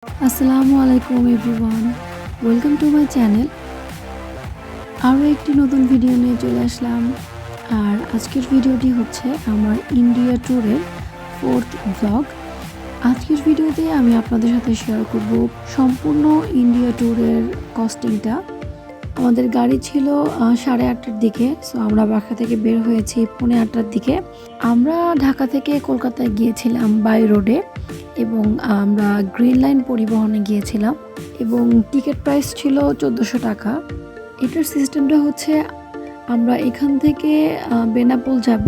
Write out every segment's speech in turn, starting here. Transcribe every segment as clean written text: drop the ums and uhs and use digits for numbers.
Assalamu Walaikum Everyone. Welcome to my channel. আরও একটি নতুন ভিডিও নিয়ে চলে আসলাম। আর আজকের ভিডিওটি হচ্ছে আমার ইন্ডিয়া ট্যুরের 4th ব্লগ। আজকের ভিডিওতে আমি আপনাদের সাথে শেয়ার করব সম্পূর্ণ ইন্ডিয়া ট্যুরের কস্টিংটা। আমাদের গাড়ি ছিল 8:30টার দিকে, সো আমরা বাসা থেকে বের হয়েছি 8:45টার দিকে। আমরা ঢাকা থেকে কলকাতায় গিয়েছিলাম বাই রোডে এবং আমরা গ্রিন লাইন পরিবহনে গিয়েছিলাম এবং টিকিট প্রাইস ছিল 1400 টাকা। এটার সিস্টেমটা হচ্ছে আমরা এখান থেকে বেনাপোল যাব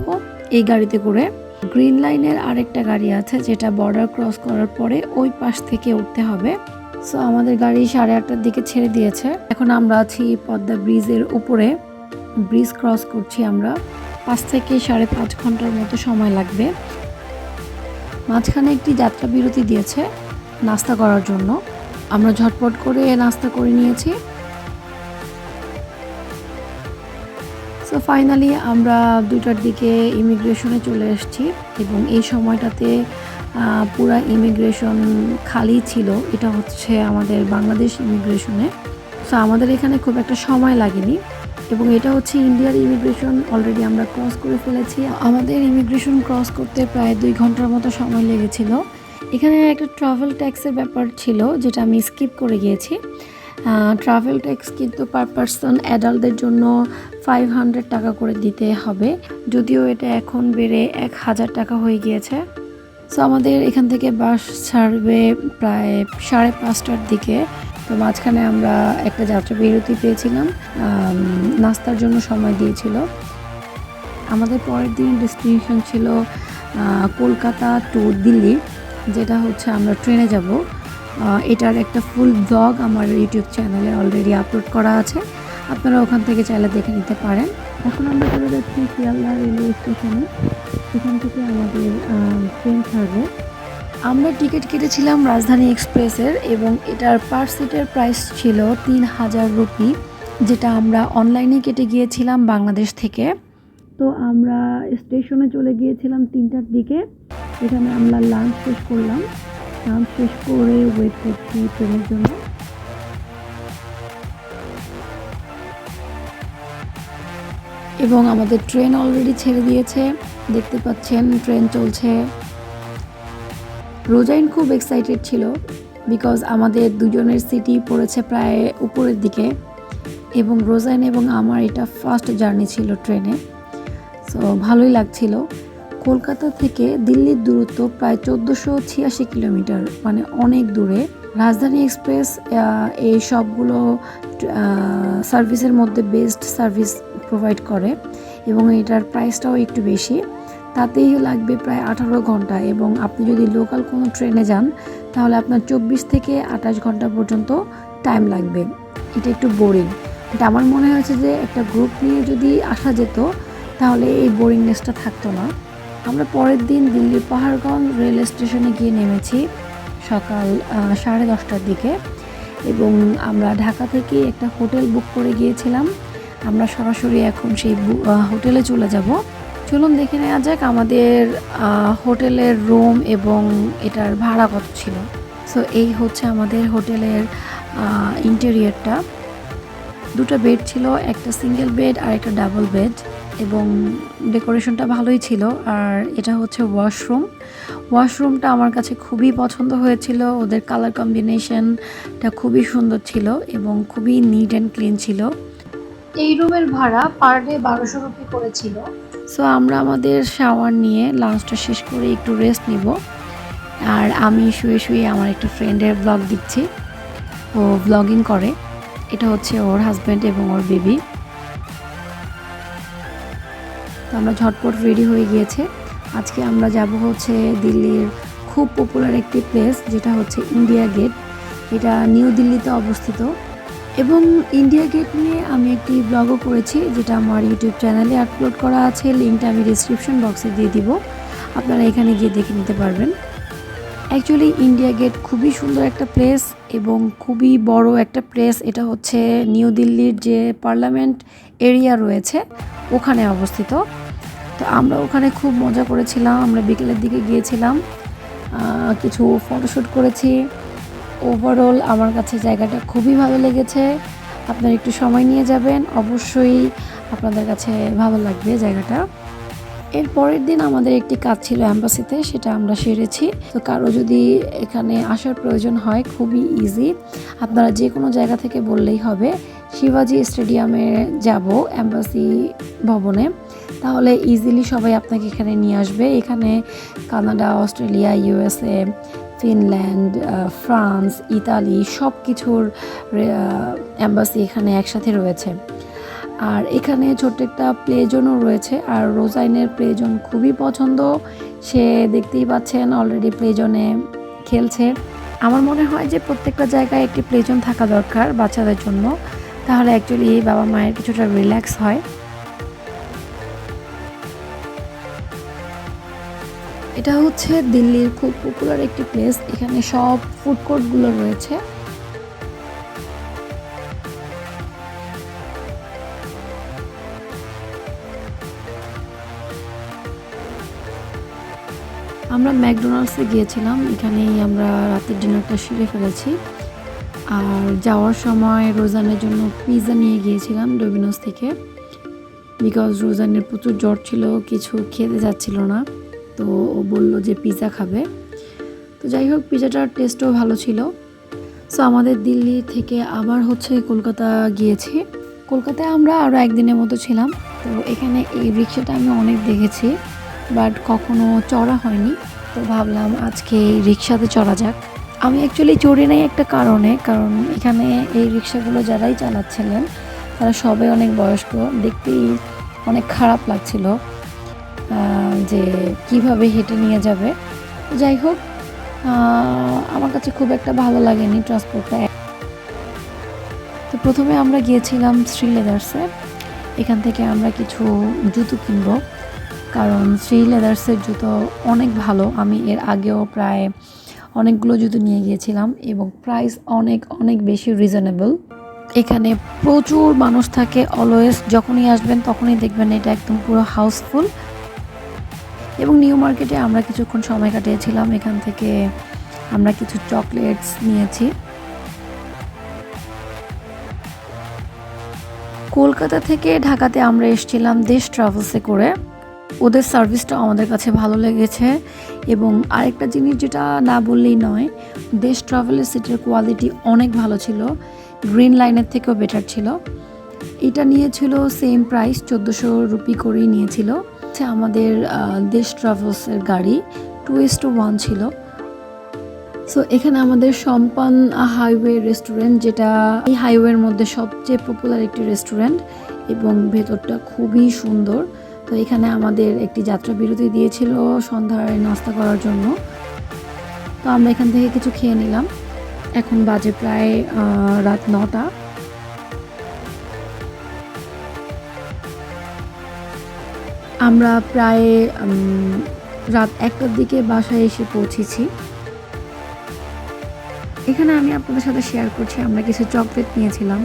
এই গাড়িতে করে। গ্রিন লাইনের আরেকটা গাড়ি আছে যেটা বর্ডার ক্রস করার পরে ওই পাশ থেকে উঠতে হবে। সো আমাদের গাড়ি 8:30টার দিকে ছেড়ে দিয়েছে। এখন আমরা আছি পদ্মা ব্রিজের উপরে, ব্রিজ ক্রস করছি আমরা। 5 থেকে 5.5 ঘন্টার মতো সময় লাগবে। মাঝখানে একটি যাত্রা বিরতি দিয়েছে নাস্তা করার জন্য। আমরা ঝটপট করে নাস্তা করে নিয়েছি। সো ফাইনালি আমরা 2টার দিকে ইমিগ্রেশনে চলে এসেছি এবং এই সময়টাতে পুরা ইমিগ্রেশন খালি ছিল। এটা হচ্ছে আমাদের বাংলাদেশ ইমিগ্রেশনে। সো আমাদের এখানে খুব একটা সময় লাগেনি এবং এটা হচ্ছে ইন্ডিয়ার ইমিগ্রেশন। অলরেডি আমরা ক্রস করে ফেলেছি। আমাদের ইমিগ্রেশন ক্রস করতে প্রায় 2 ঘন্টার মতো সময় লেগেছিল। এখানে একটা ট্রাভেল ট্যাক্সের ব্যাপার ছিল যেটা আমি স্কিপ করে গিয়েছি। ট্রাভেল ট্যাক্স কিন্তু পার পারসন অ্যাডাল্টদের জন্য 500 টাকা করে দিতে হবে, যদিও এটা এখন বেড়ে 1000 টাকা হয়ে গিয়েছে। সো আমাদের এখান থেকে বাস ছাড়বে প্রায় 5:30টার দিকে। তো মাঝখানে আমরা একটা যাত্রা বিরতি পেয়েছিলাম, নাস্তার জন্য সময় দিয়েছিল। আমাদের পরের দিন ডেস্টিনেশন ছিল কলকাতা টু দিল্লি, যেটা হচ্ছে আমরা ট্রেনে যাব। এটার একটা ফুল ব্লগ আমার ইউটিউব চ্যানেলে অলরেডি আপলোড করা আছে, আপনারা ওখান থেকে চাইলে দেখে নিতে পারেন। এখন আমরা চলে যাচ্ছি শিয়ালদা রেলওয়ে স্টেশনে। এখান থেকে আমাদের ট্রেন ছাড়বে। আমরা টিকিট কেটেছিলাম রাজধানী এক্সপ্রেসের এবং এটার পার সিটের প্রাইস ছিল 3000 রুপি, যেটা আমরা অনলাইনে কেটে গিয়েছিলাম বাংলাদেশ থেকে। তো আমরা স্টেশনে চলে গিয়েছিলাম 3টার দিকে। এখানে আমরা লাঞ্চ শেষ করলাম। লাঞ্চ শেষ করে ওয়েট করছি ট্রেনের জন্য। এবং আমাদের ট্রেন অলরেডি ছেড়ে দিয়েছে, দেখতে পাচ্ছেন ট্রেন চলছে। রোজাইন খুব এক্সাইটেড ছিল বিকজ আমাদের দুজনের সিটি পড়েছে প্রায় উপরের দিকে এবং রোজাইন এবং আমার এটা ফার্স্ট জার্নি ছিল ট্রেনে। সো ভালোই লাগছিল। কলকাতা থেকে দিল্লির দূরত্ব প্রায় 1486 কিলোমিটার, মানে অনেক দূরে। রাজধানী এক্সপ্রেস এই সবগুলো সার্ভিসের মধ্যে বেস্ট সার্ভিস প্রোভাইড করে এবং এটার প্রাইসটাও একটু বেশি। তাতেই লাগবে প্রায় 18 ঘন্টা এবং আপনি যদি লোকাল কোনো ট্রেনে যান তাহলে আপনার 24 থেকে 28 ঘন্টা পর্যন্ত টাইম লাগবে। এটা একটু বোরিং। এটা আমার মনে হয়েছে যে একটা গ্রুপ নিয়ে যদি আসা যেত তাহলে এই বোরিংনেসটা থাকতো না। আমরা পরের দিন দিল্লির পাহাড়গঞ্জ রেল স্টেশনে গিয়ে নেমেছি সকাল 10:30টার দিকে এবং আমরা ঢাকা থেকে একটা হোটেল বুক করে গিয়েছিলাম। আমরা সরাসরি এখন সেই হোটেলে চলে যাব। চলুন দেখে নেওয়া যাক আমাদের হোটেলের রুম এবং এটার ভাড়া কত ছিল। সো এই হচ্ছে আমাদের হোটেলের ইন্টেরিয়রটা। 2টা বেড ছিল, একটা সিঙ্গেল বেড আর একটা ডাবল বেড এবং ডেকোরেশনটা ভালোই ছিল। আর এটা হচ্ছে ওয়াশরুমটা আমার কাছে খুবই পছন্দ হয়েছিল। ওদের কালার কম্বিনেশনটা খুবই সুন্দর ছিল এবং খুবই নিট অ্যান্ড ক্লিন ছিল। এই রুমের ভাড়া পার ডে 1200 রুপি করেছিল। সো আমরা আমাদের শাওয়ার নিয়ে লাঞ্চটা শেষ করে একটু রেস্ট নিব। আর আমি শুয়ে শুয়ে আমার একটা ফ্রেন্ডের ব্লগ দিচ্ছি। ও ব্লগিং করে। এটা হচ্ছে ওর হাজব্যান্ড এবং ওর বেবি। তো আমরা ঝটপট রেডি হয়ে গিয়েছে। আজকে আমরা যাব হচ্ছে দিল্লির খুব পপুলার একটি প্লেস, যেটা হচ্ছে ইন্ডিয়া গেট। এটা নিউ দিল্লিতে অবস্থিত এবং ইন্ডিয়া গেট নিয়ে আমি একটি ব্লগও করেছি যেটা আমার ইউটিউব চ্যানেলে আপলোড করা আছে। লিঙ্কটা আমি ডিসক্রিপশন বক্সে দিয়ে দিব, আপনারা এখানে গিয়ে দেখে নিতে পারবেন। অ্যাকচুয়ালি ইন্ডিয়া গেট খুবই সুন্দর একটা প্লেস এবং খুবই বড় একটা প্লেস। এটা হচ্ছে নিউ দিল্লির যে পার্লামেন্ট এরিয়া রয়েছে ওখানে অবস্থিত। তো আমরা ওখানে খুব মজা করেছিলাম। আমরা বিকেলের দিকে গিয়েছিলাম, কিছু ফটোশ্যুট করেছি ওভারঅল আমার কাছে জায়গাটা খুবই ভালো লেগেছে। আপনারা একটু সময় নিয়ে যাবেন, অবশ্যই আপনাদের কাছে ভালো লাগবে জায়গাটা। এর পরের দিন আমাদের একটি কাজ ছিল এম্বাসিতে, সেটা আমরা সেরেছি। তো কারো যদি এখানে আসার প্রয়োজন হয় খুবই ইজি, আপনারা যে কোনো জায়গা থেকে বললেই হবে শিবাজি স্টেডিয়ামে যাব এম্বাসি ভবনে, তাহলে ইজিলি সবাই আপনাকে এখানে নিয়ে আসবে। এখানে Canada, Australia, USA, Finland, France, Italy সব কিছুর এম্বাসি এখানে একসাথে রয়েছে। আর এখানে ছোট্ট একটা প্লে জোনও রয়েছে, আর রোজাইনের প্লে জোন খুবই পছন্দ, সে দেখতেই পাচ্ছেন অলরেডি প্লে জোনে খেলছে। আমার মনে হয় যে প্রত্যেকটা জায়গায় একটি প্লে জোন থাকা দরকার বাচ্চাদের জন্য, তাহলে অ্যাকচুয়ালি বাবা মায়ের কিছুটা রিল্যাক্স হয়। এটা হচ্ছে দিল্লির খুব পপুলার একটি প্লেস, এখানে সব ফুড কোর্টগুলো রয়েছে। আমরা ম্যাকডোনাল্ডসে গিয়েছিলাম, এখানেই আমরা রাতের ডিনারটা সেরে ফেলেছি। আর যাওয়ার সময় রোজানের জন্য পিৎজা নিয়ে গিয়েছিলাম ডোমিনোস থেকে, বিকজ রোজানের প্রচুর জ্বর ছিল, কিছু খেতে যাচ্ছিল না, তো ও বলল যে পিৎজা খাবে। তো যাই হোক, পিৎজাটার টেস্টও ভালো ছিল। সো আমাদের দিল্লি থেকে আবার হচ্ছে কলকাতা গিয়েছি। কলকাতায় আমরা আরও একদিনের মতো ছিলাম। তো এখানে এই রিক্সাটা আমি অনেক দেখেছি, বাট কখনো চড়া হয়নি, তো ভাবলাম আজকে এই রিক্সাতে চড়া যাক। আমি অ্যাকচুয়ালি চড়ি নাই একটা কারণ এখানে এই রিক্সাগুলো যারাই চালাচ্ছিলেন তারা সবাই অনেক বয়স্ক, দেখতেই অনেক খারাপ লাগছিল যে কিভাবে হেঁটে নিয়ে যাবে। যাই হোক, আমার কাছে খুব একটা ভালো লাগেনি ট্রান্সপোর্টটা। তো প্রথমে আমরা গিয়েছিলাম শ্রী লেদার্সে, এখান থেকে আমরা কিছু জুতো কিনবো, কারণ শ্রী লেদার্সের জুতো অনেক ভালো। আমি এর আগেও প্রায় অনেকগুলো জুতো নিয়ে গিয়েছিলাম এবং প্রাইস অনেক অনেক বেশি রিজনেবল। এখানে প্রচুর মানুষ থাকে অলওয়েজ, যখনই আসবেন তখনই দেখবেন এটা একদম পুরো হাউসফুল। এবং নিউ মার্কেটে আমরা কিছুক্ষণ সময় কাটিয়েছিলাম, এখান থেকে আমরা কিছু চকলেটস নিয়েছি। কলকাতা থেকে ঢাকাতে আমরা এসেছিলাম দেশ ট্রাভেলসে করে, ওদের সার্ভিসটা আমাদের কাছে ভালো লেগেছে। এবং আরেকটা জিনিস যেটা না বললেই নয়, দেশ ট্রাভেলের সিটের কোয়ালিটি অনেক ভালো ছিল, গ্রিন লাইনের থেকেও বেটার ছিল। এটা নিয়েছিল সেম প্রাইস 1400 রুপি করেই নিয়েছিল। আমাদের দেশ ট্রাভেলসের গাড়ি 2:1 ছিল। সো এখানে আমাদের সম্পান হাইওয়ে রেস্টুরেন্ট, যেটা এই হাইওয়ের মধ্যে সবচেয়ে পপুলার একটি রেস্টুরেন্ট এবং ভেতরটা খুবই সুন্দর। তো এখানে আমাদের একটি যাত্রা বিরতি দিয়েছিল সন্ধ্যায় নাস্তা করার জন্য, তো আমরা এখান থেকে কিছু খেয়ে নিলাম। এখন বাজে প্রায় রাত 9টা। আমরা প্রায় রাত 1টার দিকে বাসায় এসে পৌঁছেছি। এখানে আমি আপনাদের সাথে শেয়ার করছি, আমরা কিছু চকলেট নিয়েছিলাম।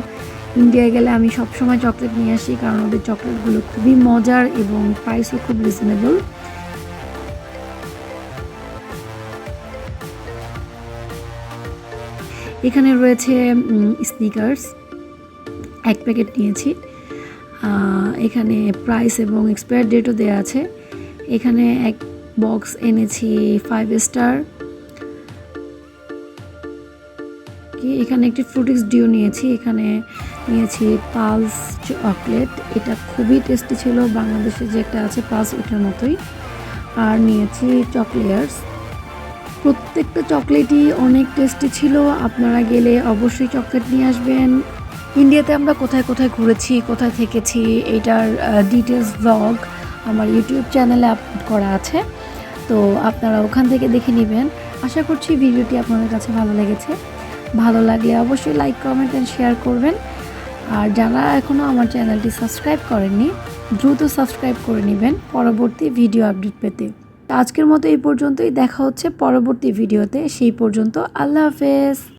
ইন্ডিয়ায় গেলে আমি সবসময় চকলেট নিয়ে আসি, কারণ ওদের চকলেটগুলো খুবই মজার এবং প্রাইসও খুব রিজনেবল। এখানে রয়েছে স্নিকার্স, 1 প্যাকেট নিয়েছি। এখানে প্রাইস এবং এক্সপায়ার ডেটও দেওয়া আছে। এখানে এক বক্স এনেছি 5 স্টার। এখানে একটি ফ্রুটিক্স ডিও নিয়েছি, এখানে নিয়েছি পালস চকলেট, এটা খুবই টেস্টি ছিল, বাংলাদেশে যে একটা আছে পালস ওটার মতোই। আর নিয়েছি চকলেয়ার্স, প্রত্যেকটা চকলেটই অনেক টেস্টি ছিল। আপনারা গেলে অবশ্যই চকলেট নিয়ে আসবেন। ইন্ডিয়াতে আমরা কোথায় কোথায় ঘুরেছি, কোথায় থেকেছি, এইটার ডিটেলস ব্লগ আমার ইউটিউব চ্যানেলে আপলোড করা আছে, তো আপনারা ওখান থেকে দেখে নেবেন। আশা করছি ভিডিওটি আপনাদের কাছে ভালো লেগেছে। ভালো লাগলে অবশ্যই লাইক, কমেন্ট অ্যান্ড শেয়ার করবেন। আর যারা এখনও আমার চ্যানেলটি সাবস্ক্রাইব করেননি, দ্রুত সাবস্ক্রাইব করে নেবেন পরবর্তী ভিডিও আপডেট পেতে। আজকের মতো এই পর্যন্তই, দেখা হচ্ছে পরবর্তী ভিডিওতে। সেই পর্যন্ত আল্লাহ হাফেজ।